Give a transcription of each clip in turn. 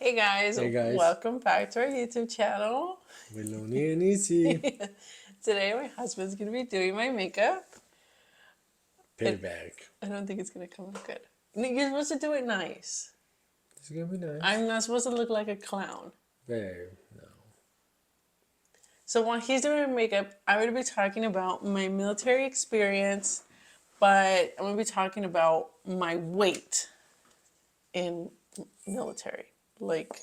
Hey guys, Hey guys, welcome back to our YouTube channel. Meloni and Easy. Today my husband's gonna be doing my makeup. And Payback. I don't think it's gonna come out good. You're supposed to do it nice. This is gonna be nice. I'm not supposed to look like a clown. Babe, no. So while he's doing my makeup, I'm gonna be talking about my military experience, but I'm gonna be talking about my weight in military. Like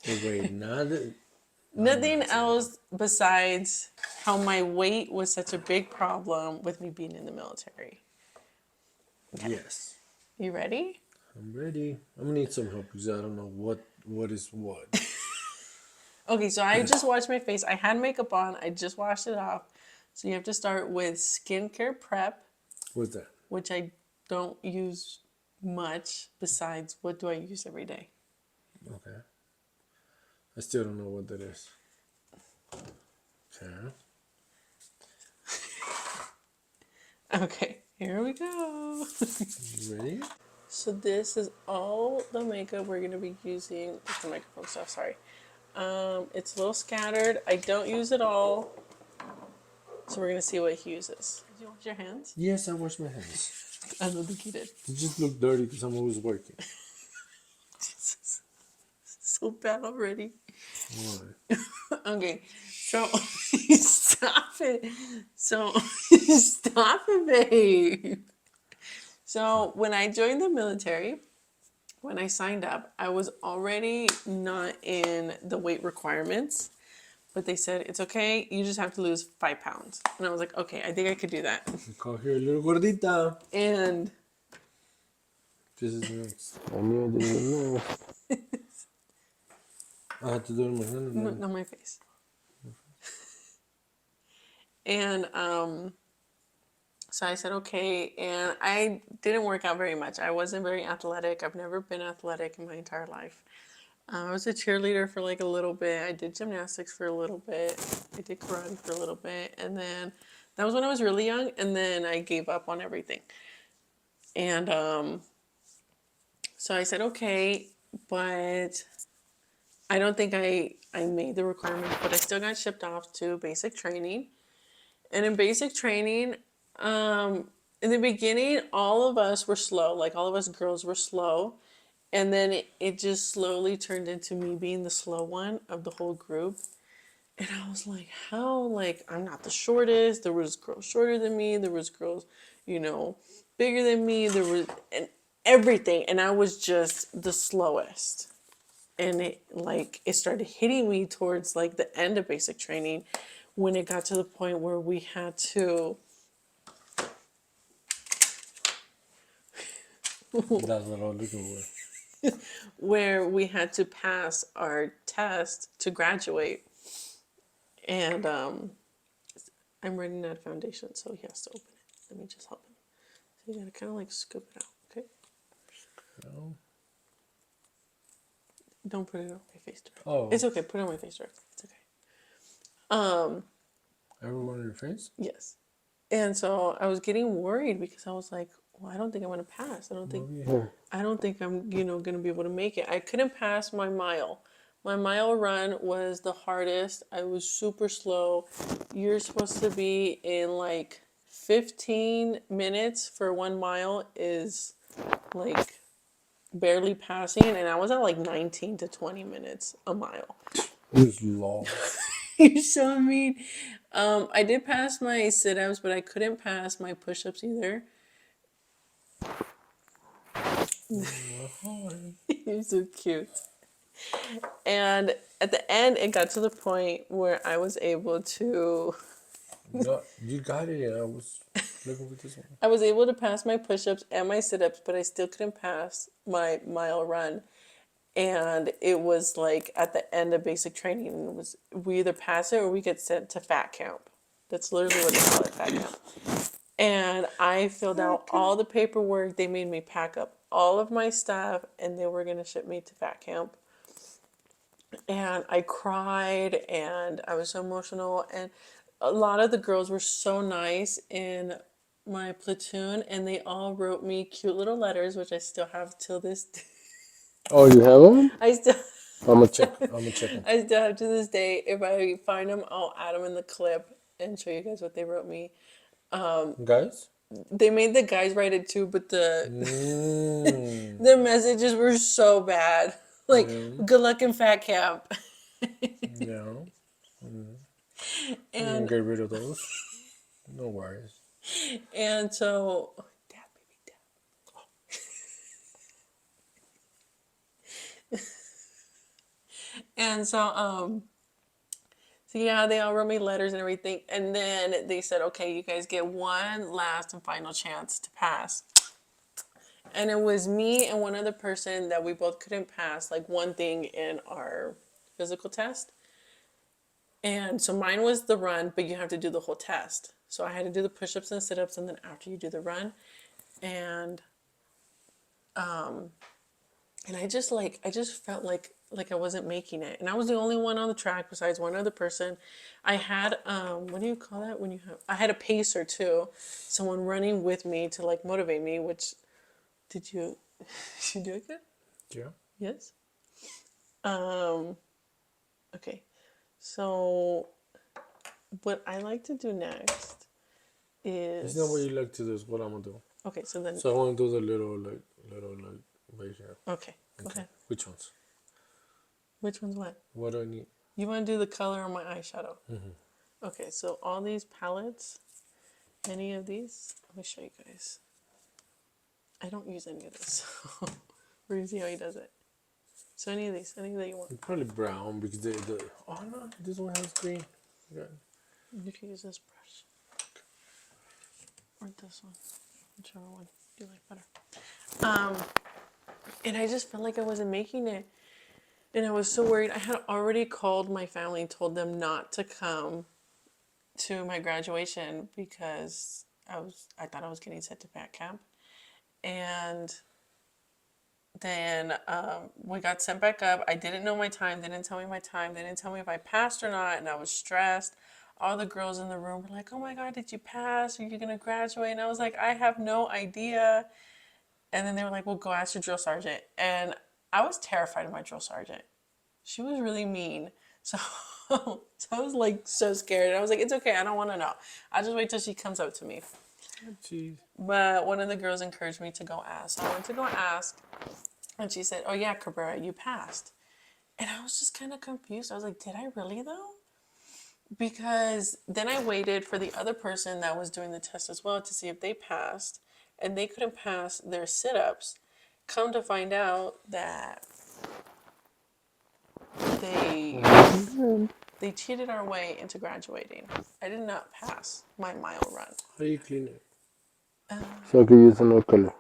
Wait, not. I'm nothing not saying that. else besides how my weight was such a big problem with me being in the military. Okay. Yes, You ready? I'm ready. I'm gonna need some help because I don't know what is what. Okay, so I just washed my face. I had makeup on. I just washed it off. So you have to start with skincare prep, What's that? which I don't use much besides what do I use every day? Okay. I still don't know what that is. Okay. Okay, here we go. You ready? So this is all the makeup we're gonna be using. The microphone stuff, sorry. It's a little scattered. I don't use it all. So we're gonna see what he uses. Did you wash your hands? Yes, I wash my hands. I don't think you did. They just look dirty because I'm always working. Jesus. So bad already. Why? Okay, so stop it. So stop it, babe. So when I joined the military, when I signed up, I was already not in the weight requirements, but they said it's okay. You just have to lose 5 pounds, and I was like, okay, I think I could do that. We call here little gordita. And This is next. I knew I didn't even know. I had to do it in my hand and then. not my face. And so I said, okay. And I didn't work out very much. I wasn't very athletic. I've never been athletic in my entire life. I was a cheerleader for like a little bit. I did gymnastics for a little bit. I did karate for a little bit. And then that was when I was really young. And then I gave up on everything. And so I said, okay, but I don't think I made the requirements, but I still got shipped off to basic training. And in basic training, in the beginning, all of us were slow. Like all of us girls were slow. And then it just slowly turned into me being the slow one of the whole group. And I was like, how? Like, I'm not the shortest. There was girls shorter than me. There was girls, bigger than me. There was and everything. And I was just the slowest. And it started hitting me towards like the end of basic training when it got to the point where we had to That's what I was looking for. where we had to pass our test to graduate. And I'm running out of foundation, so he has to open it. Let me just help him. So you gotta kind of like scoop it out, okay? No. Don't put it on my face direct. Oh. It's okay. Put it on my face direct. It's okay. Everyone in your face? Yes. And so I was getting worried because I was like, well, I don't think I'm gonna pass. I don't think I'm, gonna be able to make it. I couldn't pass my mile. My mile run was the hardest. I was super slow. You're supposed to be in like 15 minutes for 1 mile is like barely passing, and I was at like 19 to 20 minutes a mile. It's long. You're so mean. I did pass my sit-ups, but I couldn't pass my push-ups either. You're so cute. And at the end, it got to the point where I was able to. No, you got it. And I was looking for this one. I was able to pass my push-ups and my sit-ups, but I still couldn't pass my mile run. And it was like at the end of basic training, it was we either pass it or we get sent to fat camp. That's literally what they call it, fat camp. And I filled out all the paperwork. They made me pack up all of my stuff, and they were gonna ship me to fat camp. And I cried, and I was so emotional. And a lot of the girls were so nice in my platoon, and they all wrote me cute little letters, which I still have till this day. Oh, you have them? I still I'm gonna check. I'm gonna check them. I still have to this day. If I find them, I'll add them in the clip and show you guys what they wrote me. Guys? They made the guys write it too, but Mm, the messages were so bad. Like, yeah, good luck in fat camp. yeah. You can and get rid of those. No worries. and so dab, baby, dab. And so yeah, they all wrote me letters and everything. And then they said, okay, you guys get one last and final chance to pass. And it was me and one other person that we both couldn't pass, like one thing in our physical test. And so mine was the run, but you have to do the whole test. So I had to do the push-ups and sit-ups, and then after you do the run, and and I just felt like I wasn't making it, and I was the only one on the track besides one other person. I had what do you call that when you have? I had a pacer too, someone running with me to like motivate me. Which did you? Did you do it good? Yeah. Yes. Um. Okay. So what I like to do next It's not what is you like to do. It's what I'm gonna do. okay. So then So I want to do the little like right here. okay. Go Okay. ahead. Which ones? Which one's what? What do I need? You want to do the color on my eyeshadow? Okay. So all these palettes, any of these, let me show you guys. I don't use any of this. We're gonna see how he does it. So any of these, any that you want. Probably brown because the oh no, this one has green. Yeah. You can use this brush or this one, whichever one you like better. And I just felt like I wasn't making it. And I was so worried. I had already called my family and told them not to come to my graduation because I thought I was getting sent to fat camp. And then we got sent back up. I didn't know my time. They didn't tell me my time. They didn't tell me if I passed or not. And I was stressed. All the girls in the room were like, oh my God, did you pass? Are you going to graduate? And I was like, I have no idea. And then they were like, well, go ask your drill sergeant. And I was terrified of my drill sergeant. She was really mean. So, so I was like so scared. And I was like, it's okay. I don't want to know. I'll just wait till she comes up to me. Jeez. But one of the girls encouraged me to go ask. So I went to go ask. And she said, oh, yeah, Cabrera, you passed. And I was just kind of confused. I was like, did I really, though? Because then I waited for the other person that was doing the test as well to see if they passed. And they couldn't pass their sit ups. Come to find out that they they cheated our way into graduating. I did not pass my mile run. How you clean it? So I can use another color.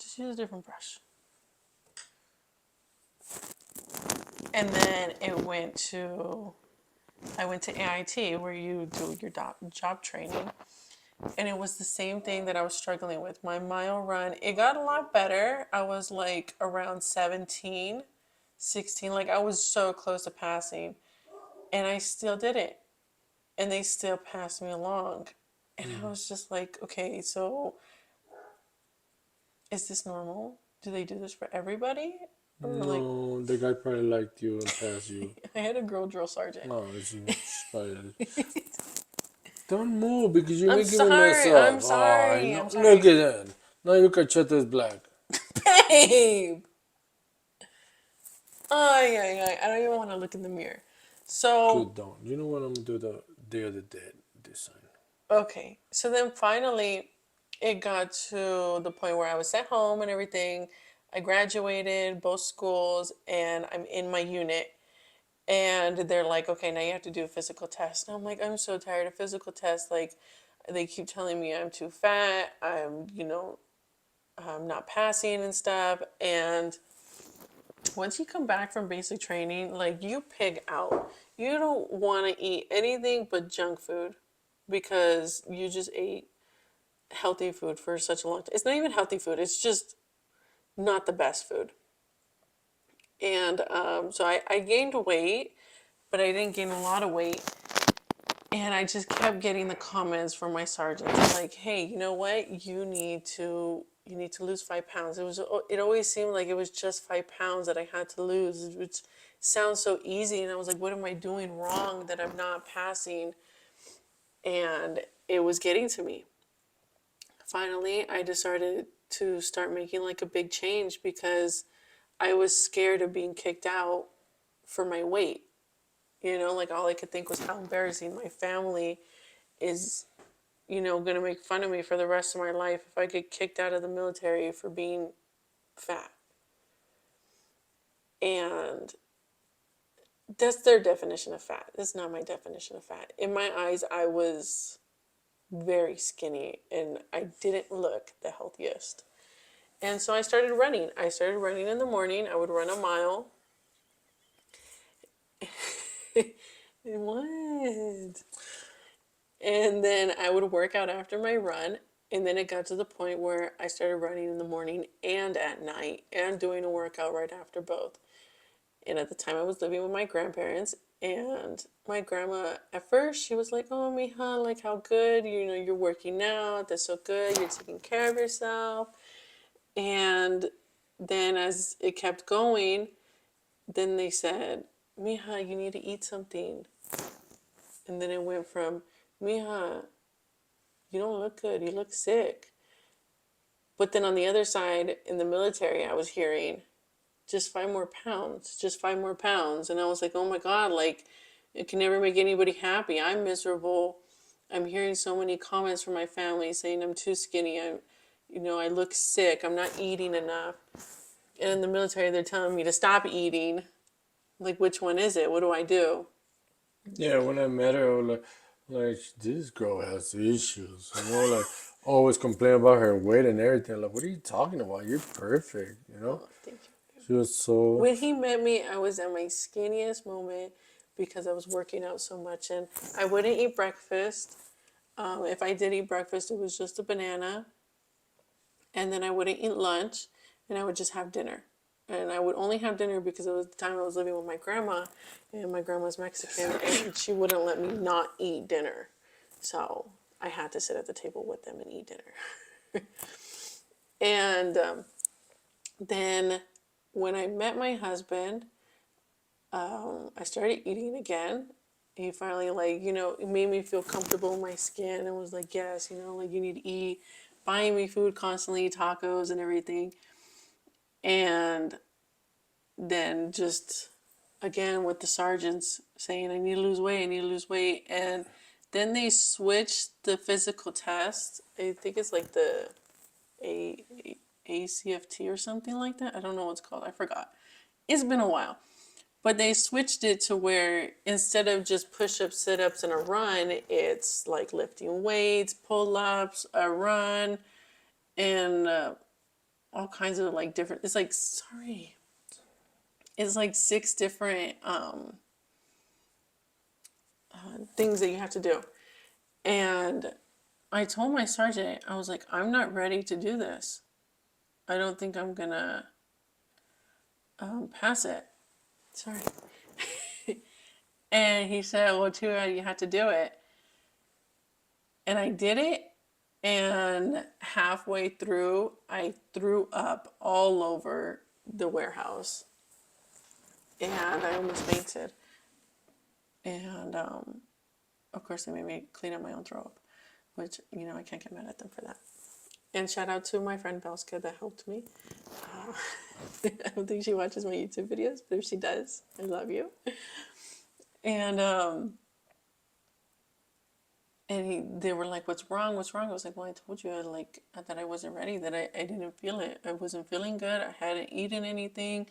Just use a different brush. And then I went to AIT where you do your job training. And it was the same thing that I was struggling with. My mile run, it got a lot better. I was like around 17, 16. Like I was so close to passing. And I still did it. And they still passed me along. And I was just like, okay, so is this normal? Do they do this for everybody? Or like, No, the guy probably liked you and passed you. I had a girl drill sergeant. No, it's probably. Don't move because you're I'm making me mess sorry, up. I'm sorry, Oh, I'm no, sorry. look at that. Now your cachete is black. Babe! I don't even want to look in the mirror. So, Good, don't. You know what I'm gonna do the Day of the Dead design. okay. So then finally, it got to the point where I was sent home and everything. I graduated both schools and I'm in my unit. And they're like, okay, now you have to do a physical test. And I'm like, I'm so tired of physical tests. Like, they keep telling me I'm too fat. I'm not passing and stuff. And once you come back from basic training, like you pig out. You don't want to eat anything but junk food because you just ate healthy food for such a long time. It's not even healthy food. It's just not the best food. And so I gained weight, but I didn't gain a lot of weight. And I just kept getting the comments from my sergeants like, hey, you know what? You need to you need to lose 5 pounds. It always seemed like it was just 5 pounds that I had to lose, which sounds so easy. And I was like, what am I doing wrong that I'm not passing? And it was getting to me. Finally, I decided to start making like a big change because I was scared of being kicked out for my weight. Like all I could think was how embarrassing my family is, going to make fun of me for the rest of my life if I get kicked out of the military for being fat. And that's their definition of fat. That's not my definition of fat. In my eyes, I was very skinny and I didn't look the healthiest. And so I started running. I started running in the morning. I would run a mile. What? And then I would work out after my run. And then it got to the point where I started running in the morning and at night and doing a workout right after both. And at the time I was living with my grandparents, and my grandma, at first, she was like, oh, mija, like how good, you're working out. That's so good. You're taking care of yourself. And then as it kept going, then they said, mija, you need to eat something. And then it went from, mija, you don't look good. You look sick. But then on the other side, in the military, I was hearing, just 5 more pounds, just 5 more pounds. And I was like, oh my God, like, it can never make anybody happy. I'm miserable. I'm hearing so many comments from my family saying I'm too skinny. I look sick. I'm not eating enough. And in the military, they're telling me to stop eating. Like, which one is it? What do I do? Yeah, when I met her, I was like this girl has issues, like always complain about her weight and everything. Like, what are you talking about? You're perfect. Oh, thank you. She was so. When he met me, I was at my skinniest moment because I was working out so much, and I wouldn't eat breakfast. If I did eat breakfast, it was just a banana, and then I wouldn't eat lunch, and I would just have dinner. And I would only have dinner because it was the time I was living with my grandma, and my grandma's Mexican, and she wouldn't let me not eat dinner. So I had to sit at the table with them and eat dinner. And then when I met my husband, I started eating again. He finally, it made me feel comfortable in my skin and was like, yes, like you need to eat, buying me food constantly, tacos and everything. And then just, again, with the sergeants saying, I need to lose weight, I need to lose weight. And then they switched the physical test. I think it's like the ACFT or something like that. I don't know what it's called. I forgot. It's been a while. But they switched it to where instead of just push-ups, sit-ups, and a run, it's like lifting weights, pull-ups, a run, and all kinds of like different. It's like it's like 6 different things that you have to do. And I told my sergeant, I was like, I'm not ready to do this. I don't think I'm gonna pass it. Sorry. And he said, well, too bad you had to do it. And I did it. And halfway through, I threw up all over the warehouse. And I almost fainted. And of course, they made me clean up my own throw up, which, I can't get mad at them for that. And shout out to my friend Belska that helped me. I don't think she watches my YouTube videos, but if she does, I love you. And they were like, what's wrong? What's wrong? I was like, well, I told you that I wasn't ready, that I didn't feel it. I wasn't feeling good. I hadn't eaten anything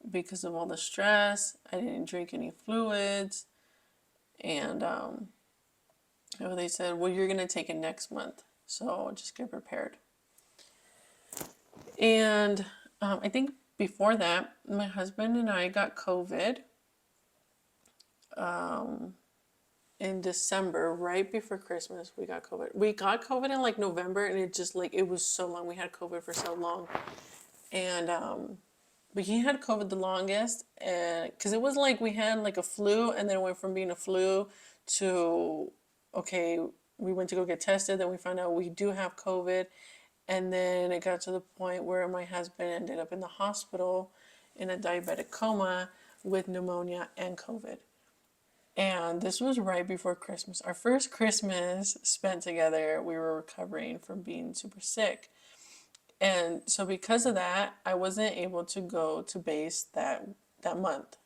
because of all the stress. I didn't drink any fluids. And they said, well, you're going to take it next month. So just get prepared. And I think before that, my husband and I got COVID in December, right before Christmas. We got COVID. We got COVID in like November, and it just it was so long. We had COVID for so long. And but he had COVID the longest, and because it was like we had like a flu, and then it went from being a flu to, okay, we went to go get tested, then we found out we do have COVID, And then it got to the point where my husband ended up in the hospital in a diabetic coma with pneumonia and COVID. And this was right before Christmas. Our first Christmas spent together, we were recovering from being super sick. And so because of that, I wasn't able to go to base that month.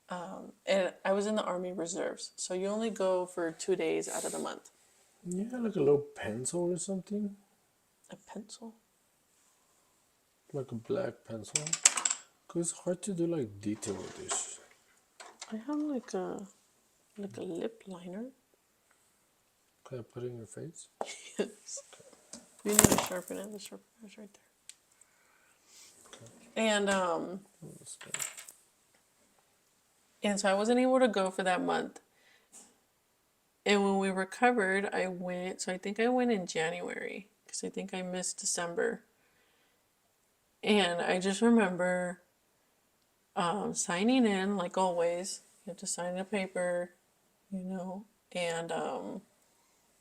And I was in the Army Reserves. So you only go for 2 days out of the month. Yeah, like a little pencil or something, A pencil? like a black pencil. Cause it's hard to do like detail with this. I have like a lip liner. Can I put it in your face? Yes. You need to sharpen it. The sharpener's right there. That's good. And so I wasn't able to go for that month. And when we recovered, I went. So I think I went in January because I think I missed December. And I just remember signing in, like always. You have to sign a paper, you know. And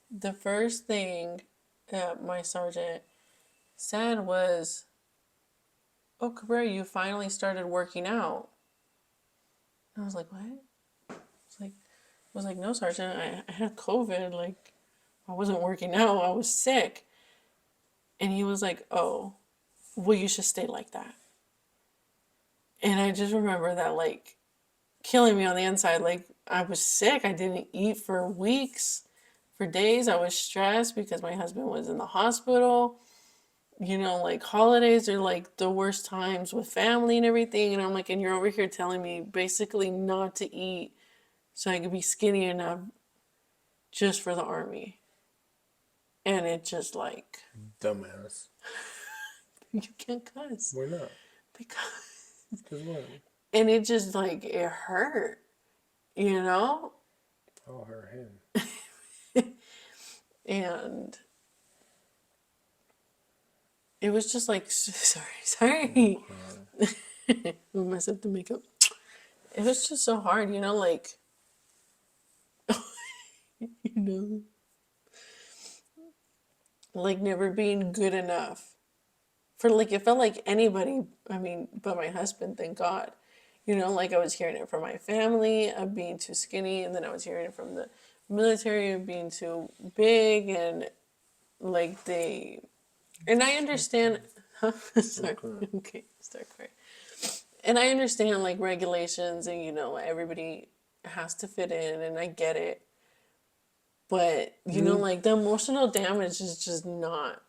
the first thing that my sergeant said was, "Oh, Cabrera, you finally started working out." And I was like, "What?" I was like, "No, Sergeant, I had COVID. Like, I wasn't working out. I was sick." And he was like, "Oh, well, you should stay like that." And I just remember that, like, killing me on the inside. Like, I was sick. I didn't eat for weeks, for days. I was stressed because my husband was in the hospital. You know, like, holidays are, like, the worst times with family and everything. And I'm like, and you're over here telling me basically not to eat so I could be skinny enough just for the Army. And it just, like, Dumbass. you can't cuss. Why not? Because, Cause what? and it just, like, it hurt, you know? I'll hurt him. And it was just like, sorry. We mess up the makeup. It was just so hard, you know, like, you know, like never being good enough for, like, it felt like anybody, I mean, but my husband, thank God. You know, like I was hearing it from my family of being too skinny, and then I was hearing it from the military of being too big, and like and I understand, sorry, okay, start crying. And I understand like regulations and, you know, everybody has to fit in, and I get it. But, you know, like the emotional damage is just not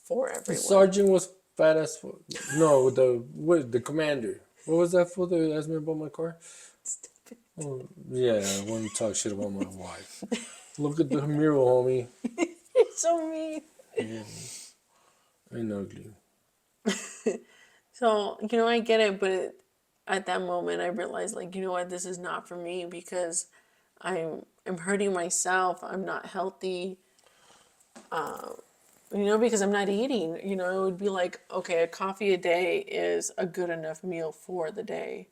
for The everyone. sergeant was fat as fuck. No, the commander. What was that fool that asked me about my car? Oh, yeah, I want to talk shit about my wife. Look at the mural, homie. It's so mean. Ain't ugly. So, you know, I get it, but at that moment I realized, like, you know what, this is not for me because I'm hurting myself. I'm not healthy. You know, because I'm not eating. You know, it would be like, okay, a coffee a day is a good enough meal for the day.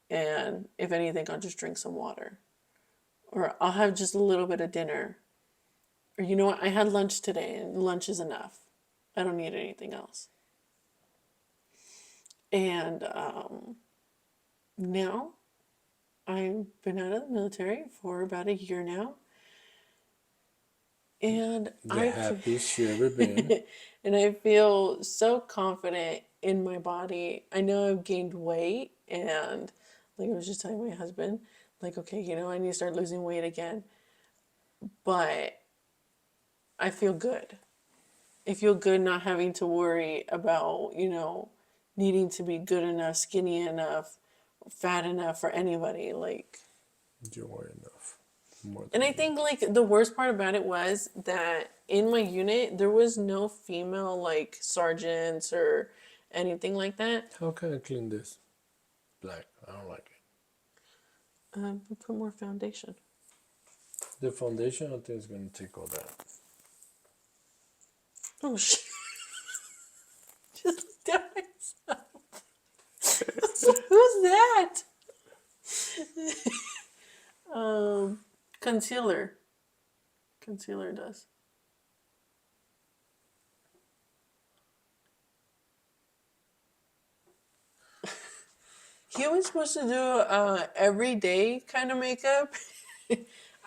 And if anything, I'll just drink some water. Or I'll have just a little bit of dinner. Or, you know what, I had lunch today and lunch is enough. I don't need anything else. And now I've been out of the military for about a year now. And The happiest you ever been. and I feel so confident in my body. I know I've gained weight, and like I was just telling my husband, like, okay, you know, I need to start losing weight again. But I feel good. I feel good not having to worry about, you know, needing to be good enough, skinny enough, fat enough for anybody. Like, You are enough. More than and I enough. think like the worst part about it was that in my unit there was no female like sergeants or anything like that. How can I clean this? Black. I don't like it. Put more foundation. The foundation, I think, is going to take all that. Oh shit! Just looked at myself. Who's that? Concealer. Concealer does. he was supposed to do everyday kind of makeup.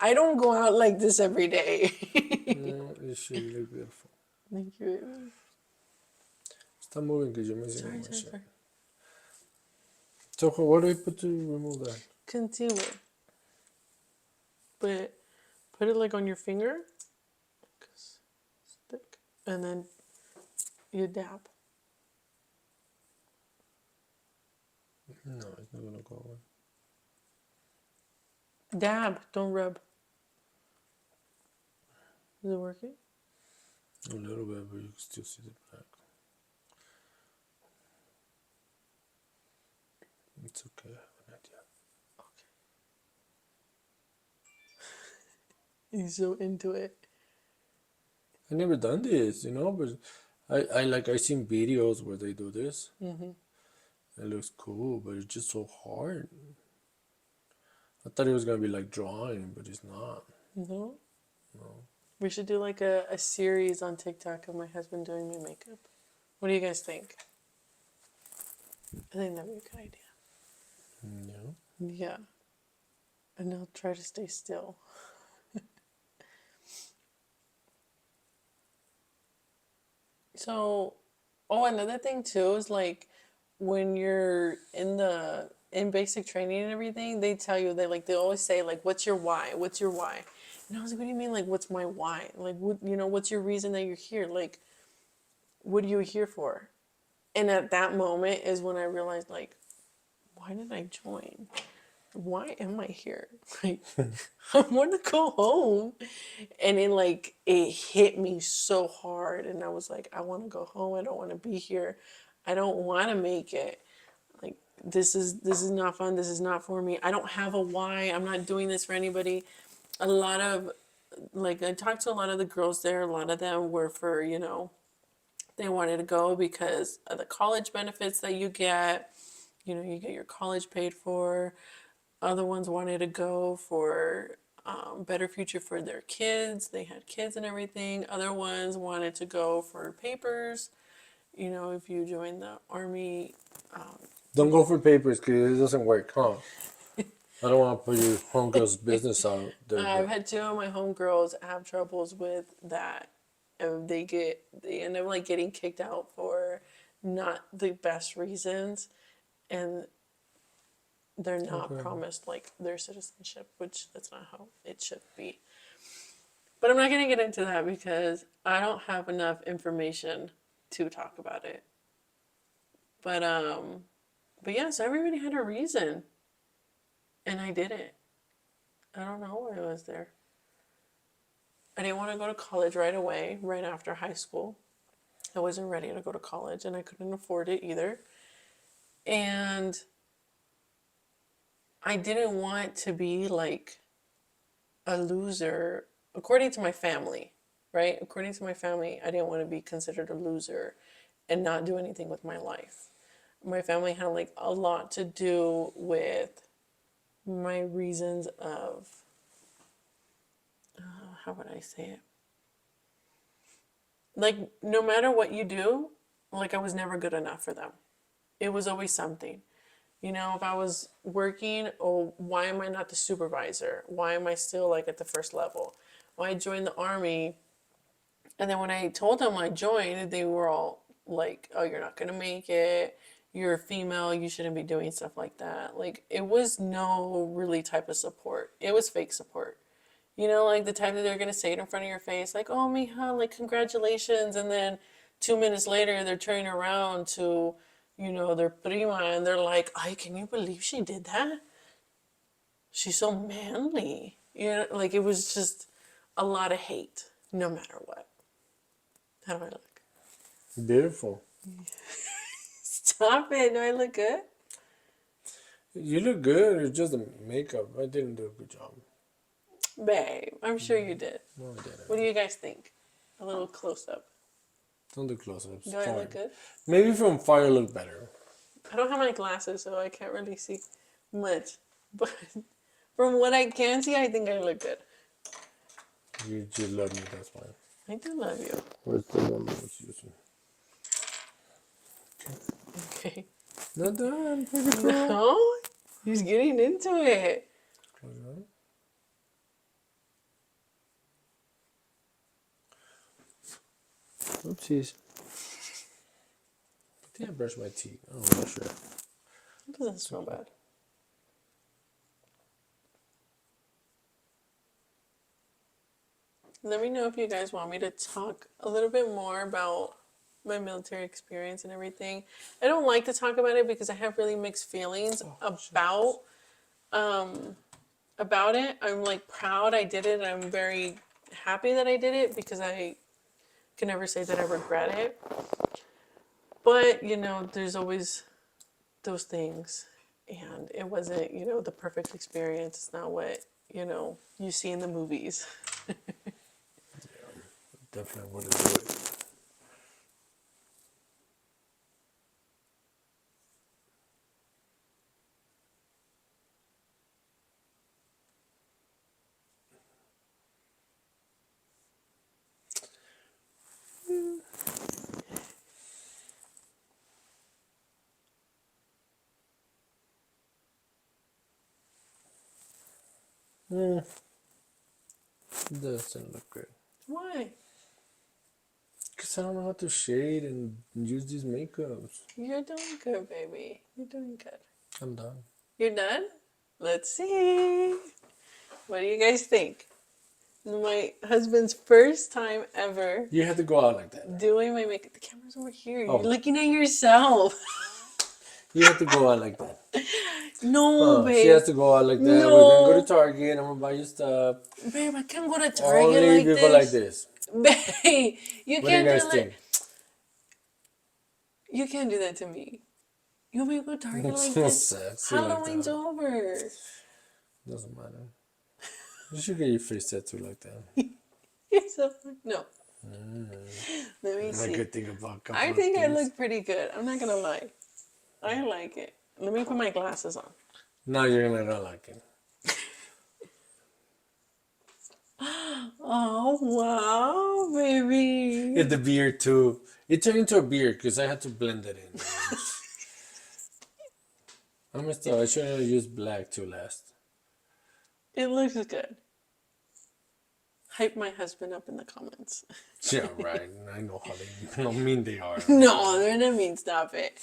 I don't go out like this every day. No, you should. You look beautiful. Thank you. Stop moving because you're messing with my Sorry. shit. So what do we put to remove that? Concealer. But put it like on your finger. 'Cause it's thick. And then you dab. No, it's not gonna go away. Dab, don't rub. Is it working? A little bit, but you can still see the black. It's okay. I have an idea. He's so into it. I never done this, but I seen videos where they do this. It looks cool, but it's just so hard. I thought it was gonna be like drawing, but it's not. No? No. We should do like a series on TikTok of my husband doing my makeup. What do you guys think? I think that'd be a good idea. Yeah. Yeah. And I'll try to stay still. So, another thing too is like when you're in basic training and everything, they tell you they always say like, "What's your why? What's your why?" And I was like, "What do you mean like what's my why? Like what's your reason that you're here? Like, what are you here for?" And at that moment is when I realized like, why did I join? Why am I here? Like, I want to go home. And it hit me so hard. And I was like, I want to go home. I don't want to be here. I don't want to make it. Like, this is not fun. This is not for me. I don't have a why. I'm not doing this for anybody. A lot of, I talked to a lot of the girls there. A lot of them were for, they wanted to go because of the college benefits that you get. You get your college paid for. Other ones wanted to go for better future for their kids. They had kids and everything. Other ones wanted to go for papers. If you join the army. Don't go for papers because it doesn't work, huh? I don't want to put your homegirl's business out there. I've had two of my homegirls have troubles with that. And they end up getting kicked out for not the best reasons. And they're not promised their citizenship, which that's not how it should be. But I'm not going to get into that because I don't have enough information to talk about it. But yeah, so everybody had a reason. And I did it. I don't know why I was there. I didn't want to go to college right away, right after high school. I wasn't ready to go to college and I couldn't afford it either. And I didn't want to be like a loser, according to my family, right? According to my family, I didn't want to be considered a loser and not do anything with my life. My family had a lot to do with my reasons of, how would I say it? No matter what you do, I was never good enough for them. It was always something. If I was working, why am I not the supervisor? Why am I still at the first level? Well, I joined the army, and then when I told them I joined, they were all like, "Oh, you're not gonna make it. You're a female. You shouldn't be doing stuff like that." It was no really type of support. It was fake support. The type that they're gonna say it in front of your face, like, "Oh, mija, congratulations," and then 2 minutes later they're turning around to their prima, and they're like, "Ay, can you believe she did that? She's so manly." It was just a lot of hate, no matter what. How do I look? Beautiful. Stop it. Do I look good? You look good. It's just the makeup. I didn't do a good job. Babe, I'm sure you did. No, I didn't. What do you guys think? A little close up. Don't do close-ups. Do I look good? Maybe from far look better. I don't have my glasses, so I can't really see much. But from what I can see, I think I look good. You just love me, that's why. I do love you. Where's the number? Let's use it. Okay. Not done. Pretty cool. No, he's getting into it. Close your eye. Oopsies. I think I brushed my teeth. I'm not sure. It doesn't smell bad. Let me know if you guys want me to talk a little bit more about my military experience and everything. I don't like to talk about it because I have really mixed feelings about it. I'm like proud I did it. I'm very happy that I did it because I can never say that I regret it. But, you know, there's always those things. And it wasn't, you know, the perfect experience. It's not what, you know, you see in the movies. Definitely want to do it. Doesn't look good. Why? Because I don't know how to shade and use these makeups. You're doing good, baby. You're doing good. I'm done. You're done? Let's see. What do you guys think? My husband's first time ever You have to go out like that. doing my makeup. The camera's over here. Oh. You're looking at yourself. You have to go out like that. No, babe. She has to go out like that. We're No. gonna go to Target. I'm gonna buy you stuff. Babe, I can't go to Target Only like people this. like this. Babe, you What do you can't guys do think? like you can't do that to me. You want me to go to Target It's like so this? sexy like Halloween's that. over. Doesn't matter. You should get your face tattooed like that. You're so no. Let me I see. could think about a couple I of think I things. look pretty good. I'm not gonna lie. I like it. Let me put my glasses on. No, you're gonna not like it. Oh wow, baby. It's the beard too. It turned into a beard because I had to blend it in. I messed up. I should have used black too last. It looks good. Hype my husband up in the comments. Yeah, right. I know how mean they are. No, they're not mean. Stop it.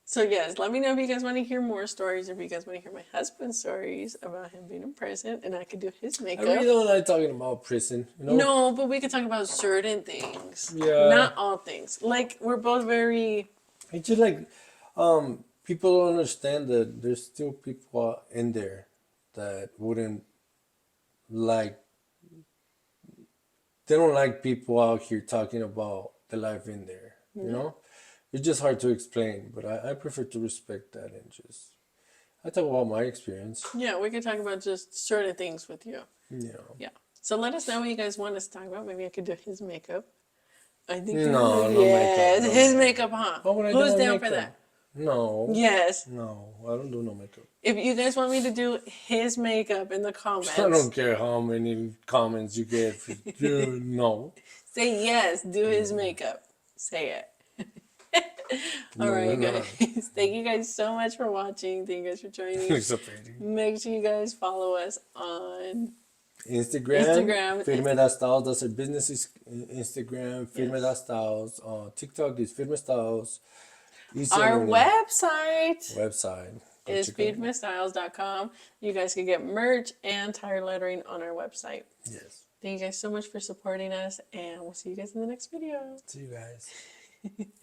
So yes, let me know if you guys want to hear more stories, if you guys want to hear my husband's stories about him being in prison, and I could do his I makeup. really don't like talking about prison. You know? No, but we could talk about certain things. Yeah. Not all things. Like we're both very. It's just like people don't understand that there's still people in there that wouldn't like. They don't like people out here talking about the life in there. You know, it's just hard to explain. But I prefer to respect that and just I talk about my experience. Yeah, we could talk about just certain things with you. You know. Yeah. So let us know what you guys want us to talk about. Maybe I could do his makeup. I think No, no yes, makeup, no his makeup, huh? Why would I do Who's my down for makeup? that? No. Yes. No, I don't do no makeup. If you guys want me to do his makeup in the comments, I don't care how many comments you get. No. say yes, do his makeup. Say it. All right, no. guys. Thank you guys so much for watching. Thank you guys for joining. It's a painting. Make sure you guys follow us on Instagram. Firme das Styles. That's our business is Instagram. Firme das Styles. TikTok is Firme Styles. our website. Website. Go Is check it out. feedmystyles.com. You guys can get merch and tire lettering on our website. Yes. Thank you guys so much for supporting us, and we'll see you guys in the next video. See you guys.